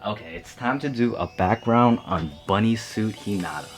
Okay, it's time to do a background on Bunny Suit Hinata.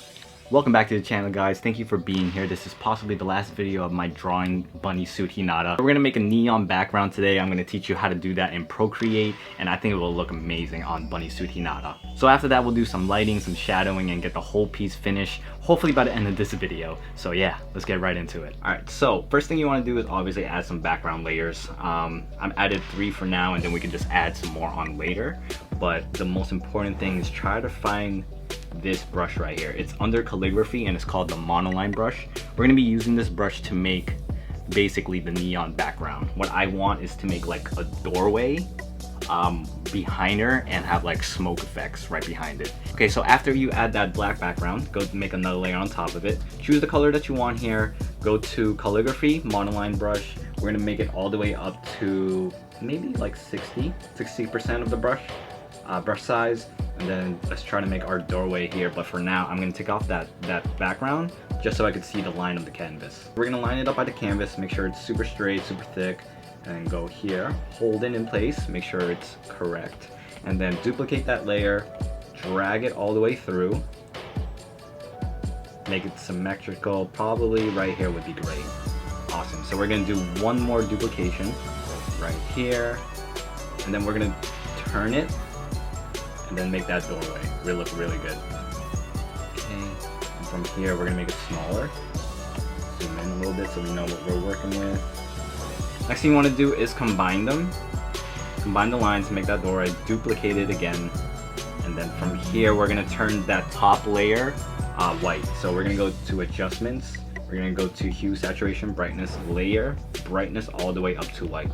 Welcome back to the channel, guys. Thank you for being here. This is possibly the last video of my drawing Bunny Suit Hinata. We're gonna make a neon background today. I'm gonna teach you how to do that in Procreate, and I think it will look amazing on Bunny Suit Hinata. So after that, we'll do some lighting, some shadowing, and get the whole piece finished, hopefully by the end of this video. So yeah, let's get right into it. All right, so first thing you wanna do is obviously add some background layers. I've added 3 for now, and then we can just add some more on later. But the most important thing is try to find this brush right here. It's under calligraphy and it's called the monoline brush. We're gonna be using this brush to make basically the neon background. What I want is to make like a doorway behind her and have like smoke effects right behind it. Okay, so after you add that black background, go make another layer on top of it. Choose the color that you want here. Go to calligraphy, monoline brush. We're gonna make it all the way up to maybe like 60% of the brush size, and then let's try to make our doorway here. But for now, I'm gonna take off that background just so I could see the line of the canvas. We're gonna line it up by the canvas, make sure it's super straight, super thick, and then go here, hold it in place, make sure it's correct, and then duplicate that layer, drag it all the way through, make it symmetrical. Probably right here would be great. Awesome. So we're gonna do one more duplication right here, and then we're gonna turn it and then make that doorway look really good. Okay, and from here we're gonna make it smaller. Zoom in a little bit so we know what we're working with. Next thing you want to do is combine them. Combine the lines, make that doorway, duplicate it again, and then from here we're gonna turn that top layer white. So we're gonna go to adjustments. We're gonna go to hue, saturation, brightness, layer, brightness all the way up to white.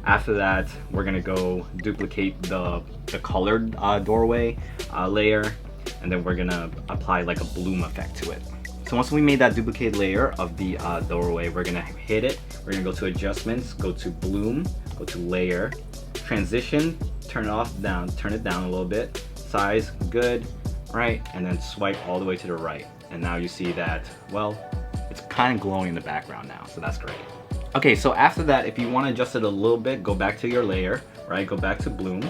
After that, we're gonna go duplicate the colored doorway layer, and then we're gonna apply like a bloom effect to it. So once we made that duplicate layer of the doorway, we're gonna hit it. We're gonna go to adjustments, go to bloom, go to layer, transition, turn it down a little bit, size, good, right, and then swipe all the way to the right. And now you see that, well, it's kind of glowing in the background now, so that's great. Okay, so after that, if you want to adjust it a little bit, go back to your layer, right? Go back to bloom,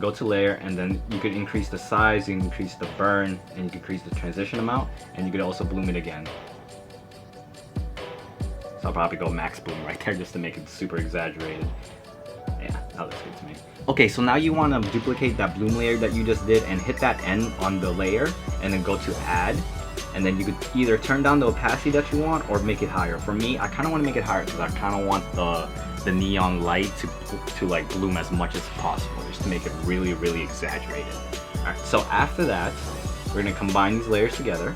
go to layer, and then you could increase the size, you can increase the burn, and you can increase the transition amount, and you could also bloom it again. So I'll probably go max bloom right there just to make it super exaggerated. Yeah, that looks good to me. Okay, so now you want to duplicate that bloom layer that you just did and hit that N on the layer, and then go to add. And then you could either turn down the opacity that you want or make it higher. For me, I kind of want to make it higher because I kind of want the neon light to like bloom as much as possible, just to make it really, really exaggerated. All right, so after that, we're gonna combine these layers together.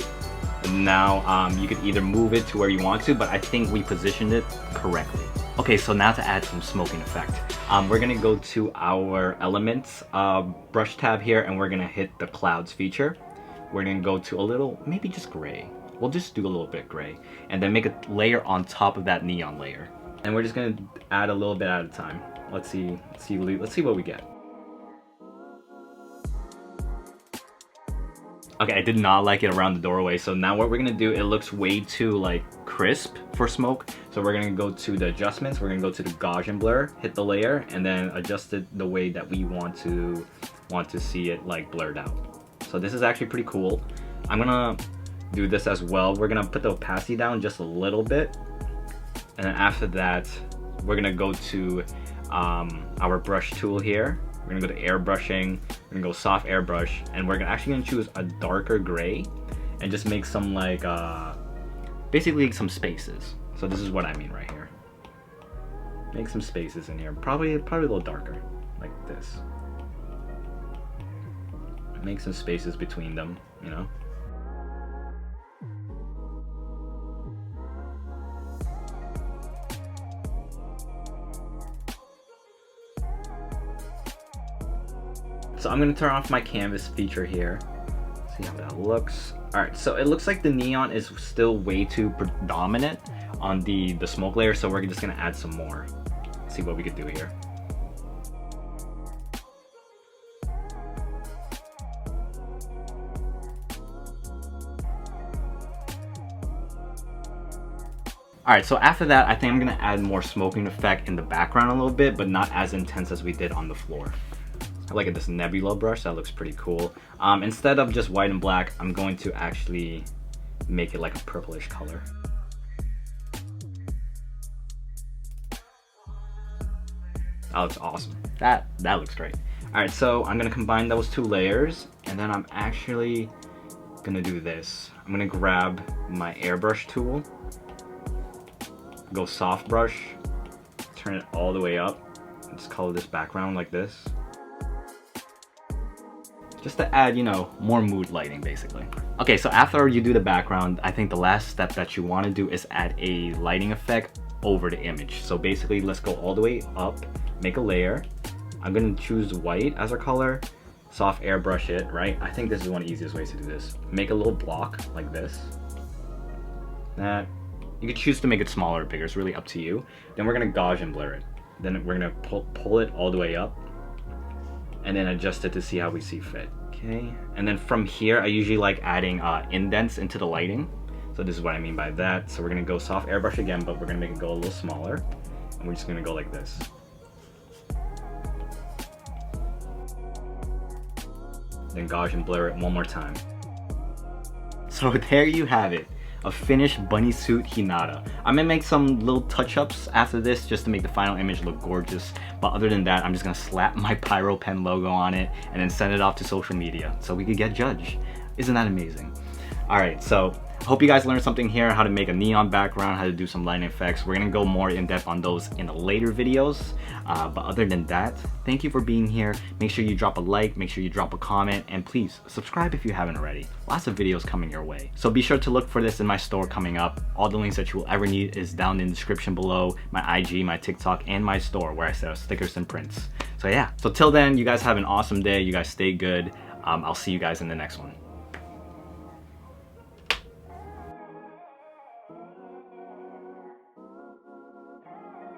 And now you could either move it to where you want to, but I think we positioned it correctly. Okay, so now to add some smoking effect. We're gonna go to our elements brush tab here, and we're gonna hit the clouds feature. We're gonna go to a little, maybe just gray. We'll just do a little bit gray, and then make a layer on top of that neon layer. And we're just gonna add a little bit at a time. Let's see what we get. Okay, I did not like it around the doorway, so now what we're gonna do, it looks way too like crisp for smoke. So we're gonna go to the adjustments, we're gonna go to the Gaussian blur, hit the layer, and then adjust it the way that we want to see it like blurred out. So this is actually pretty cool. I'm gonna do this as well. We're gonna put the opacity down just a little bit. And then after that, we're gonna go to our brush tool here. We're gonna go to airbrushing. We're gonna go soft airbrush. And we're actually gonna choose a darker gray and just make some like, basically some spaces. So this is what I mean right here. Make some spaces in here. Probably a little darker, like this. Make some spaces between them, you know? So I'm gonna turn off my canvas feature here. See how that looks. All right, so it looks like the neon is still way too predominant on the smoke layer, so we're just gonna add some more. See what we could do here. Alright, so after that, I think I'm gonna add more smoking effect in the background a little bit, but not as intense as we did on the floor. like this nebula brush. That looks pretty cool. Instead of just white and black, I'm going to actually make it like a purplish color. That looks awesome. That looks great. All right, so I'm gonna combine those two layers, and then I'm actually gonna do this. I'm gonna grab my airbrush tool, go soft brush, turn it all the way up, and just color this background like this. Just to add, you know, more mood lighting basically. Okay, so after you do the background, I think the last step that you wanna do is add a lighting effect over the image. So basically, let's go all the way up, make a layer. I'm gonna choose white as a color, soft airbrush it, right? I think this is one of the easiest ways to do this. Make a little block like this. That, you could choose to make it smaller or bigger, it's really up to you. Then we're gonna gauge and blur it. Then we're gonna pull it all the way up and then adjust it to see how we see fit. Okay, and then from here, I usually like adding indents into the lighting. So this is what I mean by that. So we're gonna go soft airbrush again, but we're gonna make it go a little smaller. And we're just gonna go like this. Then gauge and blur it one more time. So there you have it, a finished bunny suit Hinata. I'm gonna make some little touch-ups after this just to make the final image look gorgeous. But other than that, I'm just gonna slap my Pyro Pen logo on it and then send it off to social media so we could get judged. Isn't that amazing? All right, so I hope you guys learned something here, how to make a neon background, how to do some lighting effects. We're gonna go more in depth on those in the later videos. But other than that, thank you for being here. Make sure you drop a like, make sure you drop a comment, and please subscribe if you haven't already. Lots of videos coming your way. So be sure to look for this in my store coming up. All the links that you will ever need is down in the description below. My IG, my TikTok, and my store where I sell stickers and prints. So yeah, so till then, you guys have an awesome day. You guys stay good. I'll see you guys in the next one.